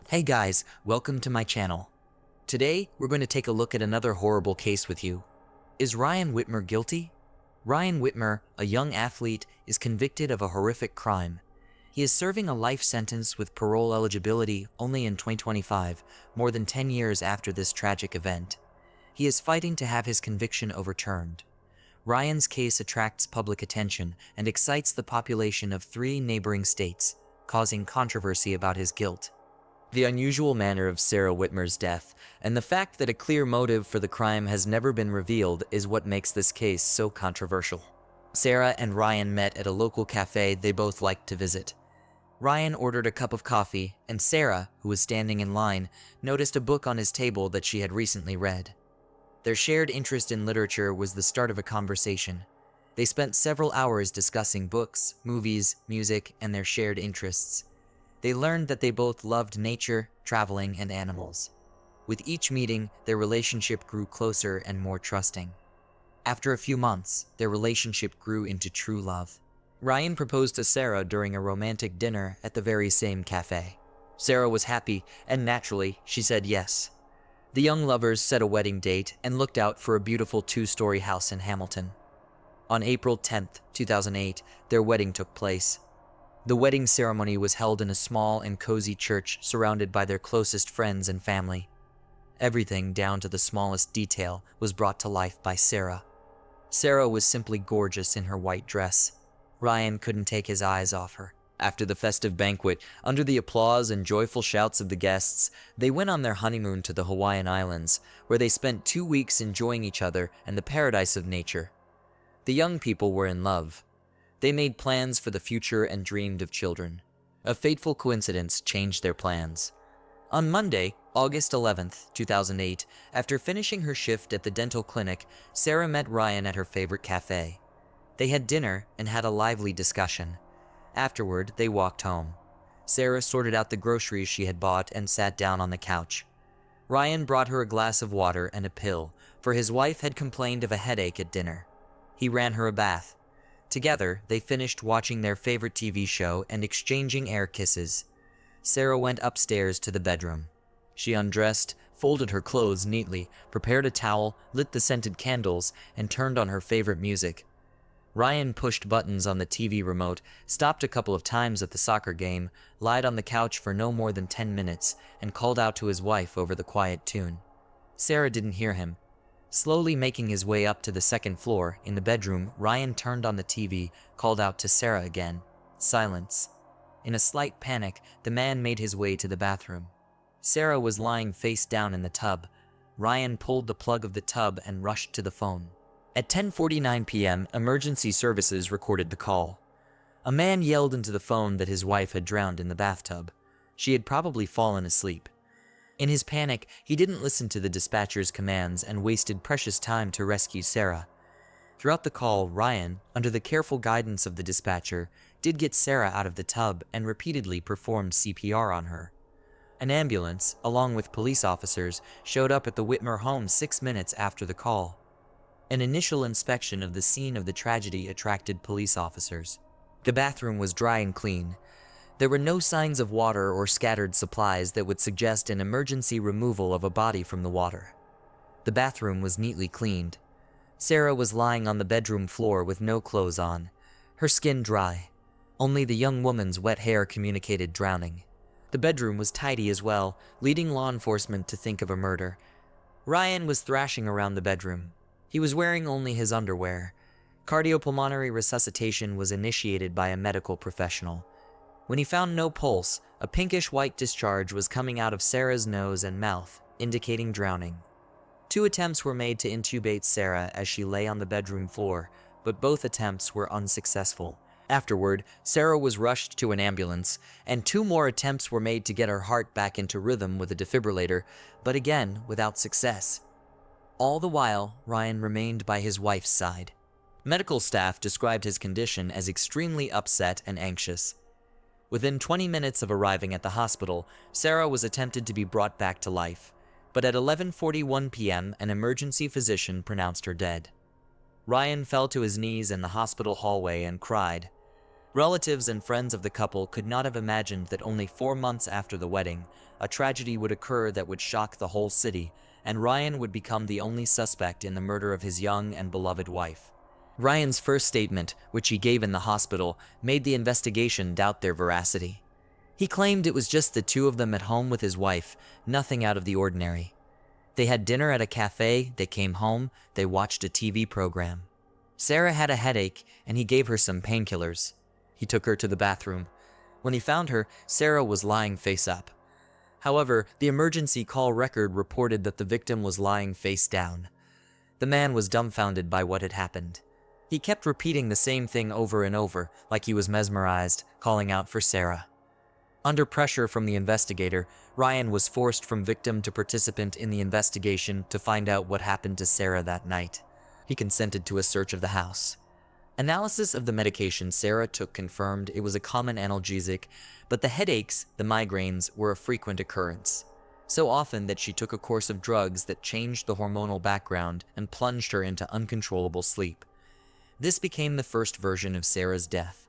Hey guys, welcome to my channel. Today, we're going to take a look at another horrible case with you. Is Ryan Widmer guilty? Ryan Widmer, a young athlete, is convicted of a horrific crime. He is serving a life sentence with parole eligibility only in 2025, more than 10 years after this tragic event. He is fighting to have his conviction overturned. Ryan's case attracts public attention and excites the population of 3 neighboring states, causing controversy about his guilt. The unusual manner of Sarah Widmer's death, and the fact that a clear motive for the crime has never been revealed is what makes this case so controversial. Sarah and Ryan met at a local cafe they both liked to visit. Ryan ordered a cup of coffee, and Sarah, who was standing in line, noticed a book on his table that she had recently read. Their shared interest in literature was the start of a conversation. They spent several hours discussing books, movies, music, and their shared interests. They learned that they both loved nature, traveling, and animals. With each meeting, their relationship grew closer and more trusting. After a few months, their relationship grew into true love. Ryan proposed to Sarah during a romantic dinner at the very same cafe. Sarah was happy, and naturally, she said yes. The young lovers set a wedding date and looked out for a beautiful 2-story house in Hamilton. On April 10, 2008, their wedding took place. The wedding ceremony was held in a small and cozy church surrounded by their closest friends and family. Everything, down to the smallest detail, was brought to life by Sarah. Sarah was simply gorgeous in her white dress. Ryan couldn't take his eyes off her. After the festive banquet, under the applause and joyful shouts of the guests, they went on their honeymoon to the Hawaiian Islands, where they spent 2 weeks enjoying each other and the paradise of nature. The young people were in love. They made plans for the future and dreamed of children. A fateful coincidence changed their plans. On Monday, August 11, 2008, after finishing her shift at the dental clinic, Sarah met Ryan at her favorite cafe. They had dinner and had a lively discussion. Afterward, they walked home. Sarah sorted out the groceries she had bought and sat down on the couch. Ryan brought her a glass of water and a pill, for his wife had complained of a headache at dinner. He ran her a bath. Together, they finished watching their favorite TV show and exchanging air kisses. Sarah went upstairs to the bedroom. She undressed, folded her clothes neatly, prepared a towel, lit the scented candles, and turned on her favorite music. Ryan pushed buttons on the TV remote, stopped a couple of times at the soccer game, lied on the couch for no more than 10 minutes, and called out to his wife over the quiet tune. Sarah didn't hear him. Slowly making his way up to the second floor, in the bedroom, Ryan turned on the TV, called out to Sarah again. Silence. In a slight panic, the man made his way to the bathroom. Sarah was lying face down in the tub. Ryan pulled the plug of the tub and rushed to the phone. At 10:49 p.m., emergency services recorded the call. A man yelled into the phone that his wife had drowned in the bathtub. She had probably fallen asleep. In his panic, he didn't listen to the dispatcher's commands and wasted precious time to rescue Sarah. Throughout the call, Ryan, under the careful guidance of the dispatcher, did get Sarah out of the tub and repeatedly performed CPR on her. An ambulance, along with police officers, showed up at the Widmer home 6 minutes after the call. An initial inspection of the scene of the tragedy attracted police officers. The bathroom was dry and clean. There were no signs of water or scattered supplies that would suggest an emergency removal of a body from the water. The bathroom was neatly cleaned. Sarah was lying on the bedroom floor with no clothes on, her skin dry. Only the young woman's wet hair communicated drowning. The bedroom was tidy as well, leading law enforcement to think of a murder. Ryan was thrashing around the bedroom. He was wearing only his underwear. Cardiopulmonary resuscitation was initiated by a medical professional. When he found no pulse, a pinkish-white discharge was coming out of Sarah's nose and mouth, indicating drowning. 2 attempts were made to intubate Sarah as she lay on the bedroom floor, but both attempts were unsuccessful. Afterward, Sarah was rushed to an ambulance, and 2 more attempts were made to get her heart back into rhythm with a defibrillator, but again without success. All the while, Ryan remained by his wife's side. Medical staff described his condition as extremely upset and anxious. Within 20 minutes of arriving at the hospital, Sarah was attempted to be brought back to life, but at 11:41 p.m., an emergency physician pronounced her dead. Ryan fell to his knees in the hospital hallway and cried. Relatives and friends of the couple could not have imagined that only 4 months after the wedding, a tragedy would occur that would shock the whole city, and Ryan would become the only suspect in the murder of his young and beloved wife. Ryan's first statement, which he gave in the hospital, made the investigation doubt their veracity. He claimed it was just the two of them at home with his wife, nothing out of the ordinary. They had dinner at a cafe, they came home, they watched a TV program. Sarah had a headache, and he gave her some painkillers. He took her to the bathroom. When he found her, Sarah was lying face up. However, the emergency call record reported that the victim was lying face down. The man was dumbfounded by what had happened. He kept repeating the same thing over and over, like he was mesmerized, calling out for Sarah. Under pressure from the investigator, Ryan was forced from victim to participant in the investigation to find out what happened to Sarah that night. He consented to a search of the house. Analysis of the medication Sarah took confirmed it was a common analgesic, but the headaches, the migraines, were a frequent occurrence. So often that she took a course of drugs that changed the hormonal background and plunged her into uncontrollable sleep. This became the first version of Sarah's death.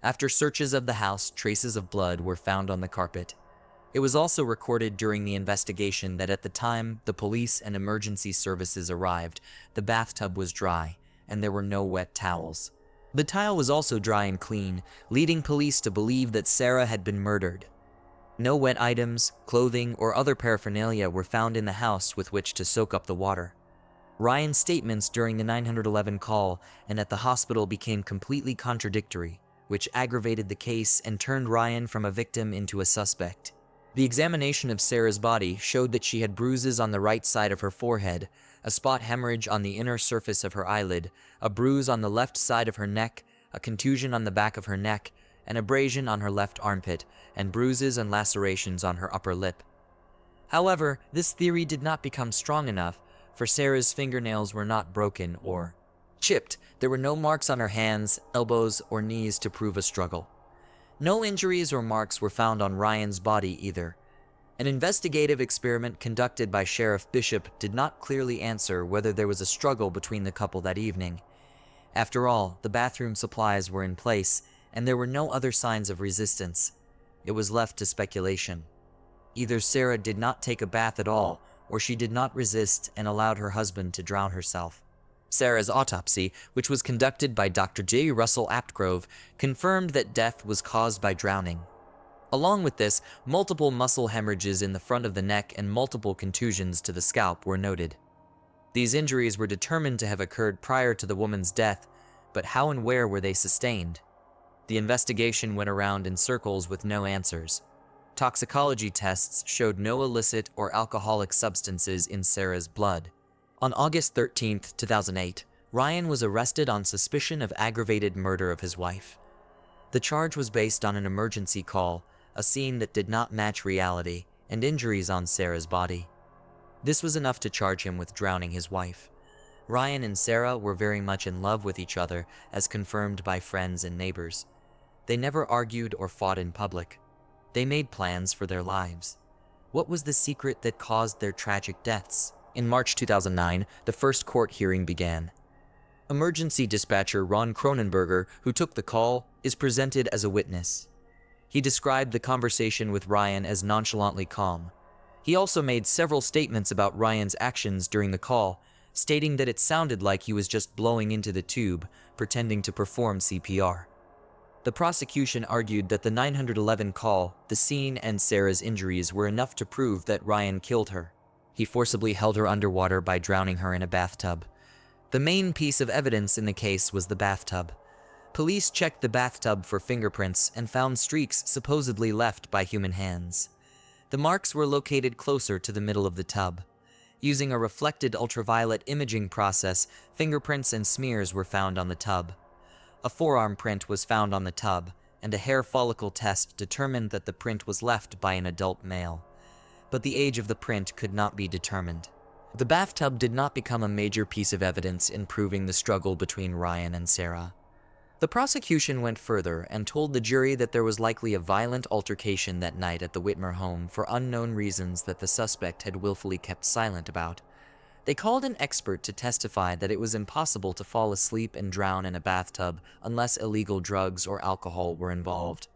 After searches of the house, traces of blood were found on the carpet. It was also recorded during the investigation that at the time the police and emergency services arrived, the bathtub was dry, and there were no wet towels. The tile was also dry and clean, leading police to believe that Sarah had been murdered. No wet items, clothing, or other paraphernalia were found in the house with which to soak up the water. Ryan's statements during the 911 call and at the hospital became completely contradictory, which aggravated the case and turned Ryan from a victim into a suspect. The examination of Sarah's body showed that she had bruises on the right side of her forehead, a spot hemorrhage on the inner surface of her eyelid, a bruise on the left side of her neck, a contusion on the back of her neck, an abrasion on her left armpit, and bruises and lacerations on her upper lip. However, this theory did not become strong enough, for Sarah's fingernails were not broken or chipped. There were no marks on her hands, elbows, or knees to prove a struggle. No injuries or marks were found on Ryan's body either. An investigative experiment conducted by Sheriff Bishop did not clearly answer whether there was a struggle between the couple that evening. After all, the bathroom supplies were in place, and there were no other signs of resistance. It was left to speculation. Either Sarah did not take a bath at all, or she did not resist and allowed her husband to drown herself. Sarah's autopsy, which was conducted by Dr. J. Russell Aptgrove, confirmed that death was caused by drowning. Along with this, multiple muscle hemorrhages in the front of the neck and multiple contusions to the scalp were noted. These injuries were determined to have occurred prior to the woman's death, but how and where were they sustained? The investigation went around in circles with no answers. Toxicology tests showed no illicit or alcoholic substances in Sarah's blood. On August 13, 2008, Ryan was arrested on suspicion of aggravated murder of his wife. The charge was based on an emergency call, a scene that did not match reality, and injuries on Sarah's body. This was enough to charge him with drowning his wife. Ryan and Sarah were very much in love with each other, as confirmed by friends and neighbors. They never argued or fought in public. They made plans for their lives. What was the secret that caused their tragic deaths? In March 2009, the first court hearing began. Emergency dispatcher Ron Cronenberger, who took the call, is presented as a witness. He described the conversation with Ryan as nonchalantly calm. He also made several statements about Ryan's actions during the call, stating that it sounded like he was just blowing into the tube, pretending to perform CPR. The prosecution argued that the 911 call, the scene, and Sarah's injuries were enough to prove that Ryan killed her. He forcibly held her underwater by drowning her in a bathtub. The main piece of evidence in the case was the bathtub. Police checked the bathtub for fingerprints and found streaks supposedly left by human hands. The marks were located closer to the middle of the tub. Using a reflected ultraviolet imaging process, fingerprints and smears were found on the tub. A forearm print was found on the tub, and a hair follicle test determined that the print was left by an adult male. But the age of the print could not be determined. The bathtub did not become a major piece of evidence in proving the struggle between Ryan and Sarah. The prosecution went further and told the jury that there was likely a violent altercation that night at the Widmer home for unknown reasons that the suspect had willfully kept silent about. They called an expert to testify that it was impossible to fall asleep and drown in a bathtub unless illegal drugs or alcohol were involved.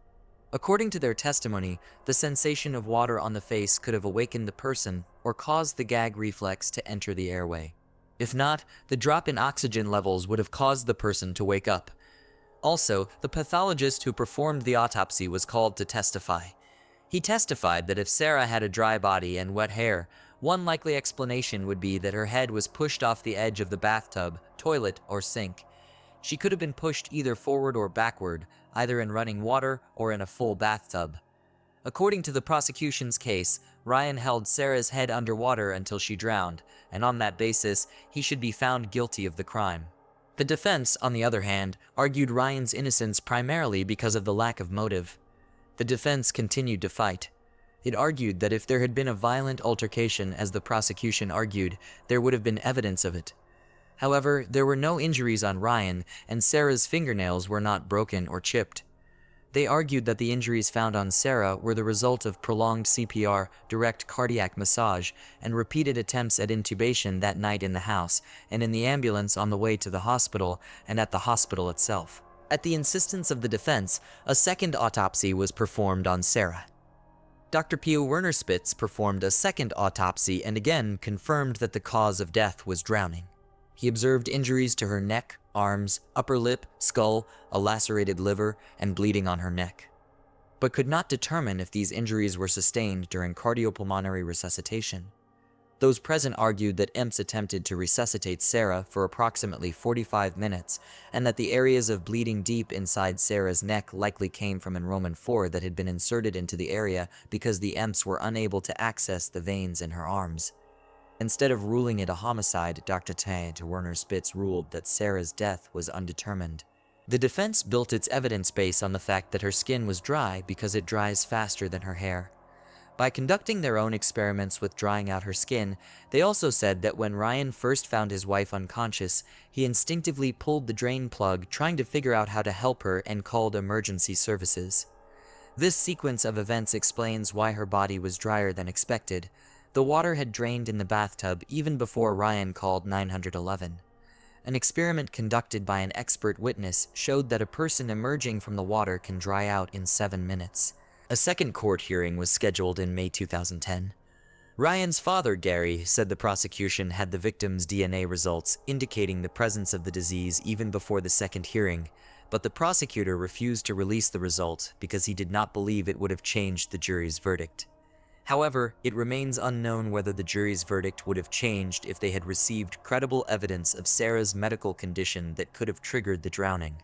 According to their testimony, the sensation of water on the face could have awakened the person or caused the gag reflex to enter the airway. If not, the drop in oxygen levels would have caused the person to wake up. Also, the pathologist who performed the autopsy was called to testify. He testified that if Sarah had a dry body and wet hair, one likely explanation would be that her head was pushed off the edge of the bathtub, toilet, or sink. She could have been pushed either forward or backward, either in running water or in a full bathtub. According to the prosecution's case, Ryan held Sarah's head underwater until she drowned, and on that basis, he should be found guilty of the crime. The defense, on the other hand, argued Ryan's innocence primarily because of the lack of motive. The defense continued to fight. It argued that if there had been a violent altercation, as the prosecution argued, there would have been evidence of it. However, there were no injuries on Ryan, and Sarah's fingernails were not broken or chipped. They argued that the injuries found on Sarah were the result of prolonged CPR, direct cardiac massage, and repeated attempts at intubation that night in the house, and in the ambulance on the way to the hospital, and at the hospital itself. At the insistence of the defense, a second autopsy was performed on Sarah. Dr. Pio Werner-Spitz performed a second autopsy and again confirmed that the cause of death was drowning. He observed injuries to her neck, arms, upper lip, skull, a lacerated liver, and bleeding on her neck, but could not determine if these injuries were sustained during cardiopulmonary resuscitation. Those present argued that EMS attempted to resuscitate Sarah for approximately 45 minutes, and that the areas of bleeding deep inside Sarah's neck likely came from enrollment 4 that had been inserted into the area because the EMS were unable to access the veins in her arms. Instead of ruling it a homicide, Dr. Werner-Spitz ruled that Sarah's death was undetermined. The defense built its evidence base on the fact that her skin was dry because it dries faster than her hair. By conducting their own experiments with drying out her skin, they also said that when Ryan first found his wife unconscious, he instinctively pulled the drain plug, trying to figure out how to help her, and called emergency services. This sequence of events explains why her body was drier than expected. The water had drained in the bathtub even before Ryan called 911. An experiment conducted by an expert witness showed that a person emerging from the water can dry out in 7 minutes. A second court hearing was scheduled in May 2010. Ryan's father, Gary, said the prosecution had the victim's DNA results indicating the presence of the disease even before the second hearing, but the prosecutor refused to release the result because he did not believe it would have changed the jury's verdict. However, it remains unknown whether the jury's verdict would have changed if they had received credible evidence of Sarah's medical condition that could have triggered the drowning.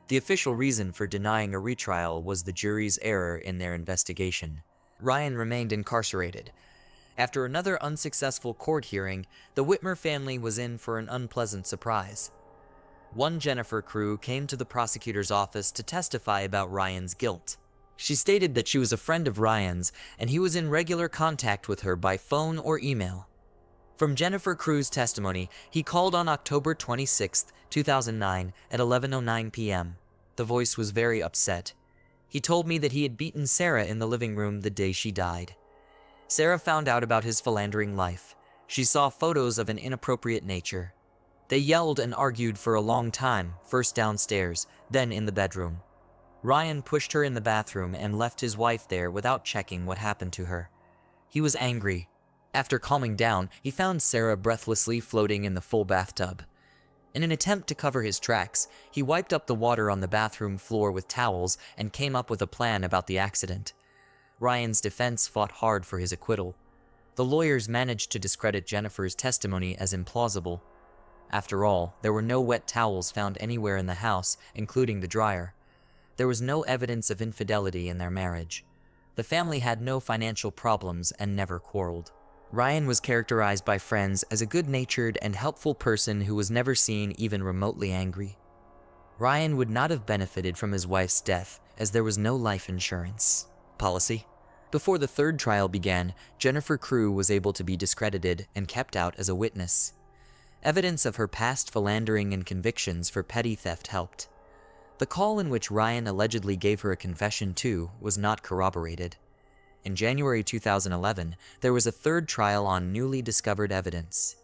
The official reason for denying a retrial was the jury's error in their investigation. Ryan remained incarcerated. After another unsuccessful court hearing, the Widmer family was in for an unpleasant surprise. One Jennifer Crew came to the prosecutor's office to testify about Ryan's guilt. She stated that she was a friend of Ryan's and he was in regular contact with her by phone or email. From Jennifer Crew's testimony, he called on October 26, 2009 at 11:09 p.m. The voice was very upset. He told me that he had beaten Sarah in the living room the day she died. Sarah found out about his philandering life. She saw photos of an inappropriate nature. They yelled and argued for a long time, first downstairs, then in the bedroom. Ryan pushed her in the bathroom and left his wife there without checking what happened to her. He was angry. After calming down, he found Sarah breathlessly floating in the full bathtub. In an attempt to cover his tracks, he wiped up the water on the bathroom floor with towels and came up with a plan about the accident. Ryan's defense fought hard for his acquittal. The lawyers managed to discredit Jennifer's testimony as implausible. After all, there were no wet towels found anywhere in the house, including the dryer. There was no evidence of infidelity in their marriage. The family had no financial problems and never quarreled. Ryan was characterized by friends as a good-natured and helpful person who was never seen even remotely angry. Ryan would not have benefited from his wife's death, as there was no life insurance policy. Before the third trial began, Jennifer Crew was able to be discredited and kept out as a witness. Evidence of her past philandering and convictions for petty theft helped. The call in which Ryan allegedly gave her a confession to was not corroborated. In January 2011, there was a third trial on newly discovered evidence.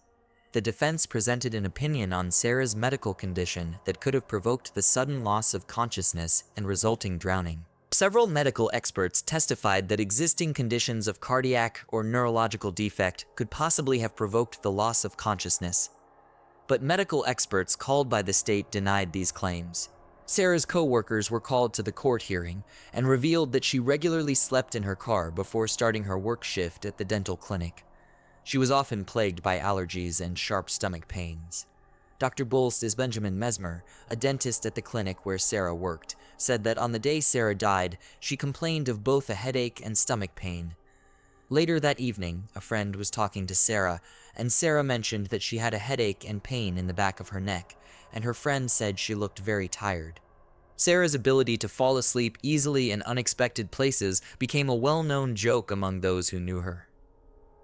The defense presented an opinion on Sarah's medical condition that could have provoked the sudden loss of consciousness and resulting drowning. Several medical experts testified that existing conditions of cardiac or neurological defect could possibly have provoked the loss of consciousness. But medical experts called by the state denied these claims. Sarah's co-workers were called to the court hearing and revealed that she regularly slept in her car before starting her work shift at the dental clinic. She was often plagued by allergies and sharp stomach pains. Dr. Bolst is Benjamin Mesmer, a dentist at the clinic where Sarah worked, said that on the day Sarah died, she complained of both a headache and stomach pain. Later that evening, a friend was talking to Sarah, and Sarah mentioned that she had a headache and pain in the back of her neck, and her friend said she looked very tired. Sarah's ability to fall asleep easily in unexpected places became a well-known joke among those who knew her.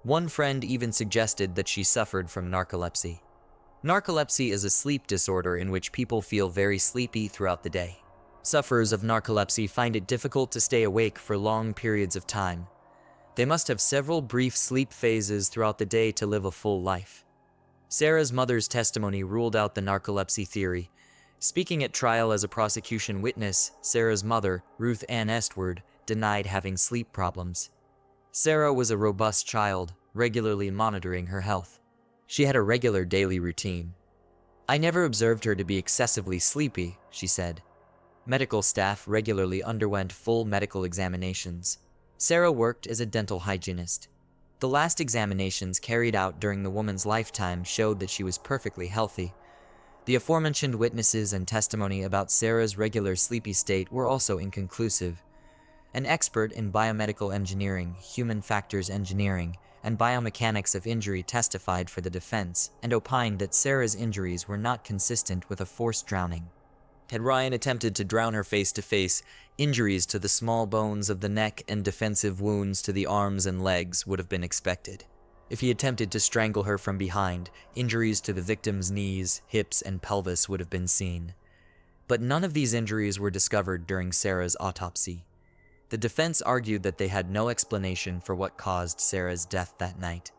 One friend even suggested that she suffered from narcolepsy. Narcolepsy is a sleep disorder in which people feel very sleepy throughout the day. Sufferers of narcolepsy find it difficult to stay awake for long periods of time. They must have several brief sleep phases throughout the day to live a full life. Sarah's mother's testimony ruled out the narcolepsy theory. Speaking at trial as a prosecution witness, Sarah's mother, Ruth Ann Estward, denied having sleep problems. Sarah was a robust child, regularly monitoring her health. She had a regular daily routine. "I never observed her to be excessively sleepy," she said. Medical staff regularly underwent full medical examinations. Sarah worked as a dental hygienist. The last examinations carried out during the woman's lifetime showed that she was perfectly healthy. The aforementioned witnesses and testimony about Sarah's regular sleepy state were also inconclusive. An expert in biomedical engineering, human factors engineering, and biomechanics of injury testified for the defense and opined that Sarah's injuries were not consistent with a forced drowning. Had Ryan attempted to drown her face to face, injuries to the small bones of the neck and defensive wounds to the arms and legs would have been expected. If he attempted to strangle her from behind, injuries to the victim's knees, hips, and pelvis would have been seen. But none of these injuries were discovered during Sarah's autopsy. The defense argued that they had no explanation for what caused Sarah's death that night.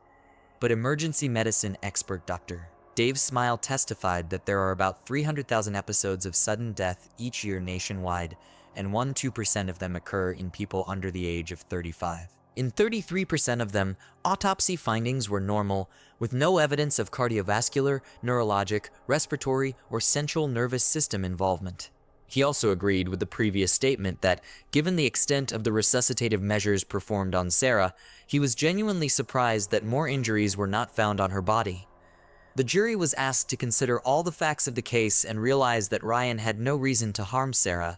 But emergency medicine expert Dr. Dave Smile testified that there are about 300,000 episodes of sudden death each year nationwide, and 1–2% of them occur in people under the age of 35. In 33% of them, autopsy findings were normal, with no evidence of cardiovascular, neurologic, respiratory, or central nervous system involvement. He also agreed with the previous statement that, given the extent of the resuscitative measures performed on Sarah, he was genuinely surprised that more injuries were not found on her body. The jury was asked to consider all the facts of the case and realized that Ryan had no reason to harm Sarah.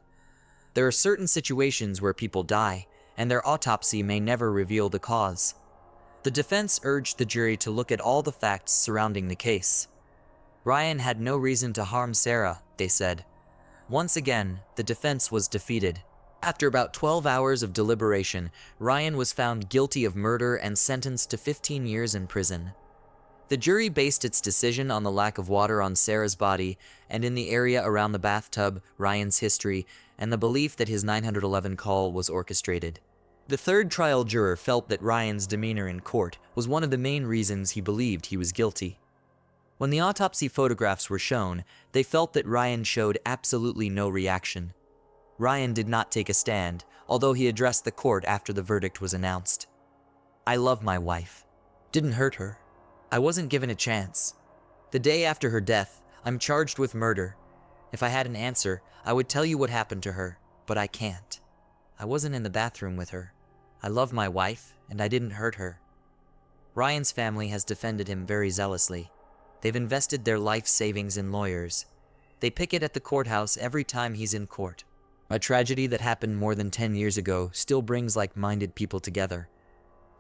There are certain situations where people die, and their autopsy may never reveal the cause. The defense urged the jury to look at all the facts surrounding the case. Ryan had no reason to harm Sarah, they said. Once again, the defense was defeated. After about 12 hours of deliberation, Ryan was found guilty of murder and sentenced to 15 years in prison. The jury based its decision on the lack of water on Sarah's body and in the area around the bathtub, Ryan's history, and the belief that his 911 call was orchestrated. The third trial juror felt that Ryan's demeanor in court was one of the main reasons he believed he was guilty. When the autopsy photographs were shown, they felt that Ryan showed absolutely no reaction. Ryan did not take a stand, although he addressed the court after the verdict was announced. "I love my wife. Didn't hurt her. I wasn't given a chance. The day after her death, I'm charged with murder. If I had an answer, I would tell you what happened to her, but I can't. I wasn't in the bathroom with her. I love my wife, and I didn't hurt her." Ryan's family has defended him very zealously. They've invested their life savings in lawyers. They picket at the courthouse every time he's in court. A tragedy that happened more than 10 years ago still brings like-minded people together.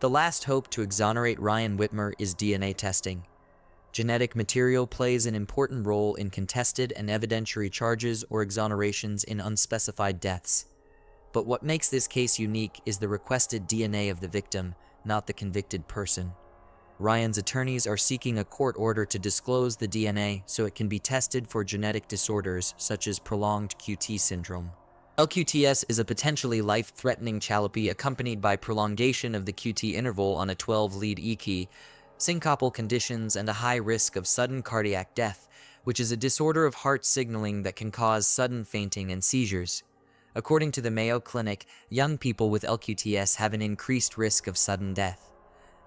The last hope to exonerate Ryan Widmer is DNA testing. Genetic material plays an important role in contested and evidentiary charges or exonerations in unspecified deaths. But what makes this case unique is the requested DNA of the victim, not the convicted person. Ryan's attorneys are seeking a court order to disclose the DNA so it can be tested for genetic disorders such as prolonged QT syndrome. LQTS is a potentially life-threatening chalopy accompanied by prolongation of the QT interval on a 12-lead E key. syncopal conditions, and a high risk of sudden cardiac death, which is a disorder of heart signaling that can cause sudden fainting and seizures. According to the Mayo Clinic, young people with LQTS have an increased risk of sudden death.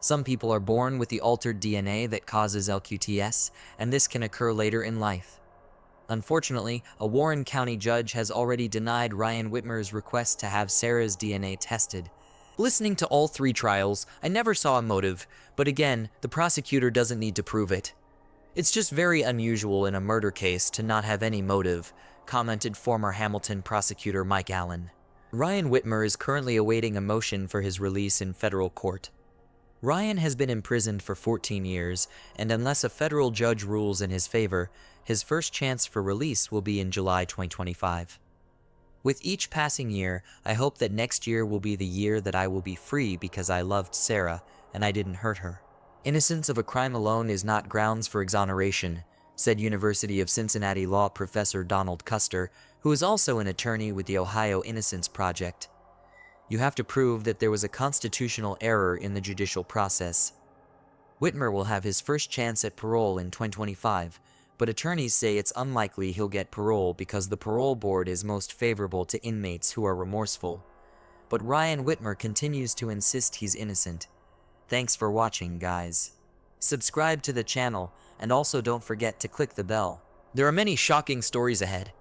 Some people are born with the altered DNA that causes LQTS, and this can occur later in life. Unfortunately, a Warren County judge has already denied Ryan Widmer's request to have Sarah's DNA tested. Listening to all three trials, I never saw a motive, but again, the prosecutor doesn't need to prove it. It's just very unusual in a murder case to not have any motive, commented former Hamilton prosecutor Mike Allen. Ryan Widmer is currently awaiting a motion for his release in federal court. Ryan has been imprisoned for 14 years, and unless a federal judge rules in his favor, his first chance for release will be in July 2025. With each passing year, I hope that next year will be the year that I will be free because I loved Sarah and I didn't hurt her. Innocence of a crime alone is not grounds for exoneration, said University of Cincinnati law professor Donald Custer, who is also an attorney with the Ohio Innocence Project. You have to prove that there was a constitutional error in the judicial process. Widmer will have his first chance at parole in 2025, but attorneys say it's unlikely he'll get parole because the parole board is most favorable to inmates who are remorseful. But Ryan Widmer continues to insist he's innocent. Thanks for watching, guys. Subscribe to the channel, and also don't forget to click the bell. There are many shocking stories ahead.